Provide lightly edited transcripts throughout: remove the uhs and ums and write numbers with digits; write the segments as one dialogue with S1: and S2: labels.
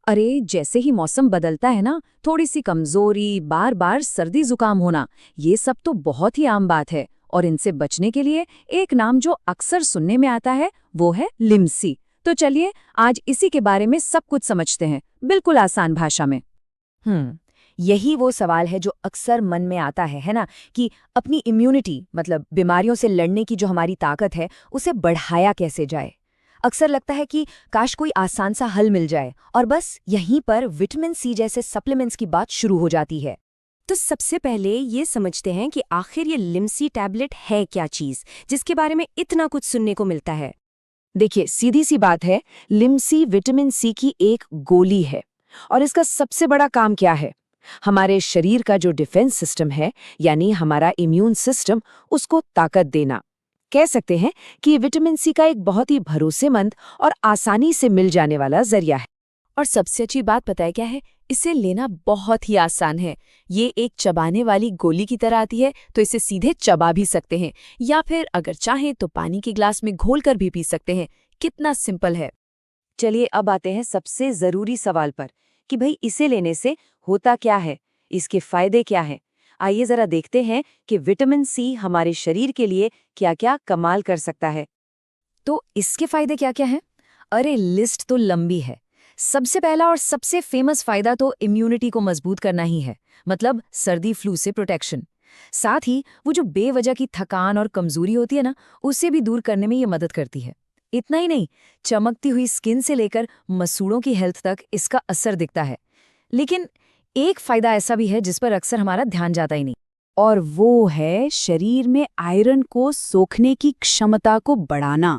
S1: अरे जैसे ही मौसम बदलता है ना, थोड़ी सी कमजोरी, बार बार सर्दी जुकाम होना, ये सब तो बहुत ही आम बात है। और इनसे बचने के लिए एक नाम जो अक्सर सुनने में आता है वो है लिम्सी। तो चलिए आज इसी के बारे में सब कुछ समझते हैं, बिल्कुल आसान भाषा में।
S2: यही वो सवाल है जो अक्सर मन में आता है ना, कि अपनी इम्यूनिटी मतलब बीमारियों से लड़ने की जो हमारी ताकत है उसे बढ़ाया कैसे जाए। अक्सर लगता है कि काश कोई आसान सा हल मिल जाए, और बस यहीं पर विटामिन सी जैसे सप्लीमेंट्स की बात शुरू हो जाती है।
S3: तो सबसे पहले ये समझते हैं कि आखिर ये लिम्सी टैबलेट है क्या चीज़, जिसके बारे में इतना कुछ सुनने को मिलता है।
S2: देखिए, सीधी सी बात है, लिम्सी विटामिन सी की एक गोली है। और इसका सबसे बड़ा काम क्या है? हमारे शरीर का जो डिफेंस सिस्टम है, यानी हमारा इम्यून सिस्टम, उसको ताकत देना। कह सकते हैं कि ये विटामिन सी का एक बहुत ही भरोसेमंद और आसानी से मिल जाने वाला जरिया है।
S3: और सबसे अच्छी बात पता है क्या है? इसे लेना बहुत ही आसान है। ये एक चबाने वाली गोली की तरह आती है, तो इसे सीधे चबा भी सकते हैं, या फिर अगर चाहें तो पानी के ग्लास में घोल कर भी पी सकते हैं। कितना सिंपल है।
S1: चलिए अब आते हैं सबसे जरूरी सवाल पर कि भाई इसे लेने से होता क्या है, इसके फायदे क्या हैं। आइए जरा देखते हैं कि विटामिन सी हमारे शरीर के लिए क्या क्या कमाल कर सकता है।
S2: तो इसके फायदे क्या क्या हैं? अरे लिस्ट तो लंबी है। सबसे पहला और सबसे फेमस फायदा तो इम्यूनिटी को मजबूत करना ही है, मतलब सर्दी फ्लू से प्रोटेक्शन। साथ ही वो जो बेवजह की थकान और कमजोरी होती है ना, उसे भी दूर करने में ये मदद करती है। इतना ही नहीं, चमकती हुई स्किन से लेकर मसूड़ों की हेल्थ तक इसका असर दिखता है। लेकिन एक फायदा ऐसा भी है जिस पर अक्सर हमारा ध्यान जाता ही नहीं, और वो है शरीर में आयरन को सोखने की क्षमता को बढ़ाना।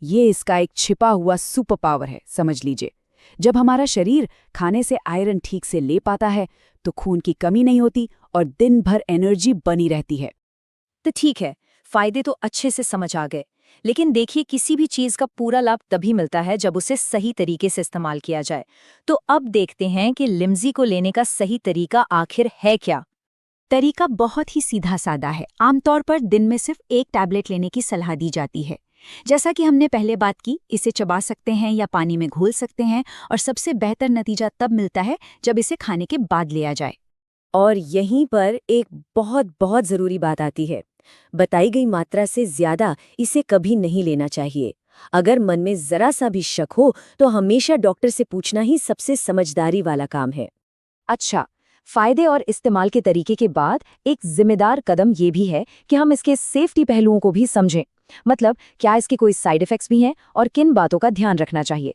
S2: ये इसका एक छिपा हुआ सुपर पावर है, समझ लीजिए। जब हमारा शरीर खाने से आयरन ठीक से ले पाता है तो खून की कमी नहीं होती और दिन भर एनर्जी बनी रहती है।
S3: तो ठीक है, फायदे तो अच्छे से समझ आ गए। लेकिन देखिए, किसी भी चीज़ का पूरा लाभ तभी मिलता है जब उसे सही तरीके से इस्तेमाल किया जाए। तो अब देखते हैं कि लिम्जी को लेने का सही तरीका आखिर है क्या। तरीका बहुत ही सीधा सादा है। आमतौर पर दिन में सिर्फ एक टैबलेट लेने की सलाह दी जाती है। जैसा कि हमने पहले बात की, इसे चबा सकते हैं या पानी में घोल सकते हैं, और सबसे बेहतर नतीजा तब मिलता है जब इसे खाने के बाद लिया जाए।
S2: और यहीं पर एक बहुत बहुत ज़रूरी बात आती है। बताई गई मात्रा से ज़्यादा इसे कभी नहीं लेना चाहिए। अगर मन में ज़रा सा भी शक हो तो हमेशा डॉक्टर से पूछना ही सबसे समझदारी वाला काम है।
S1: अच्छा, फायदे और इस्तेमाल के तरीके के बाद एक जिम्मेदार कदम ये भी है कि हम इसके सेफ्टी पहलुओं को भी समझें। मतलब क्या इसके कोई साइड इफ़ेक्ट्स भी हैं और किन बातों का ध्यान रखना चाहिए।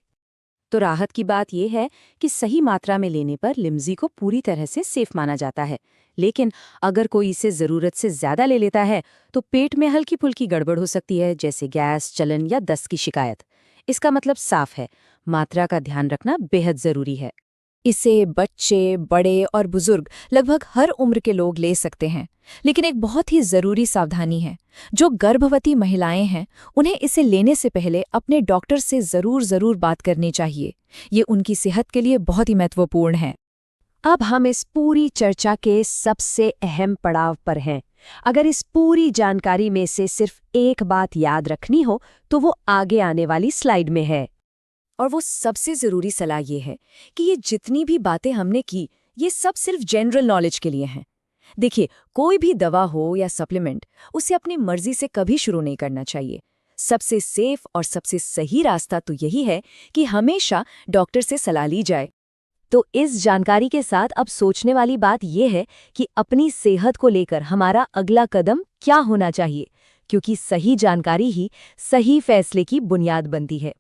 S3: तो राहत की बात यह है कि सही मात्रा में लेने पर लिम्जी को पूरी तरह से सेफ माना जाता है। लेकिन अगर कोई इसे ज़रूरत से ज़्यादा ले लेता है तो पेट में हल्की फुल्की गड़बड़ हो सकती है, जैसे गैस, जलन या दस्त की शिकायत। इसका मतलब साफ है, मात्रा का ध्यान रखना बेहद ज़रूरी है।
S2: इसे बच्चे, बड़े और बुजुर्ग लगभग हर उम्र के लोग ले सकते हैं। लेकिन एक बहुत ही ज़रूरी सावधानी है। जो गर्भवती महिलाएं हैं, उन्हें इसे लेने से पहले अपने डॉक्टर से ज़रूर बात करनी चाहिए। ये उनकी सेहत के लिए बहुत ही महत्वपूर्ण है।
S1: अब हम इस पूरी चर्चा के सबसे अहम पड़ाव पर हैं। अगर इस पूरी जानकारी में से सिर्फ एक बात याद रखनी हो तो वो आगे आने वाली स्लाइड में है।
S2: और वो सबसे ज़रूरी सलाह ये है कि ये जितनी भी बातें हमने की, ये सब सिर्फ जनरल नॉलेज के लिए हैं। देखिए, कोई भी दवा हो या सप्लीमेंट, उसे अपनी मर्जी से कभी शुरू नहीं करना चाहिए। सबसे सेफ और सबसे सही रास्ता तो यही है कि हमेशा डॉक्टर से सलाह ली जाए।
S1: तो इस जानकारी के साथ अब सोचने वाली बात यह है कि अपनी सेहत को लेकर हमारा अगला कदम क्या होना चाहिए, क्योंकि सही जानकारी ही सही फैसले की बुनियाद बनती है।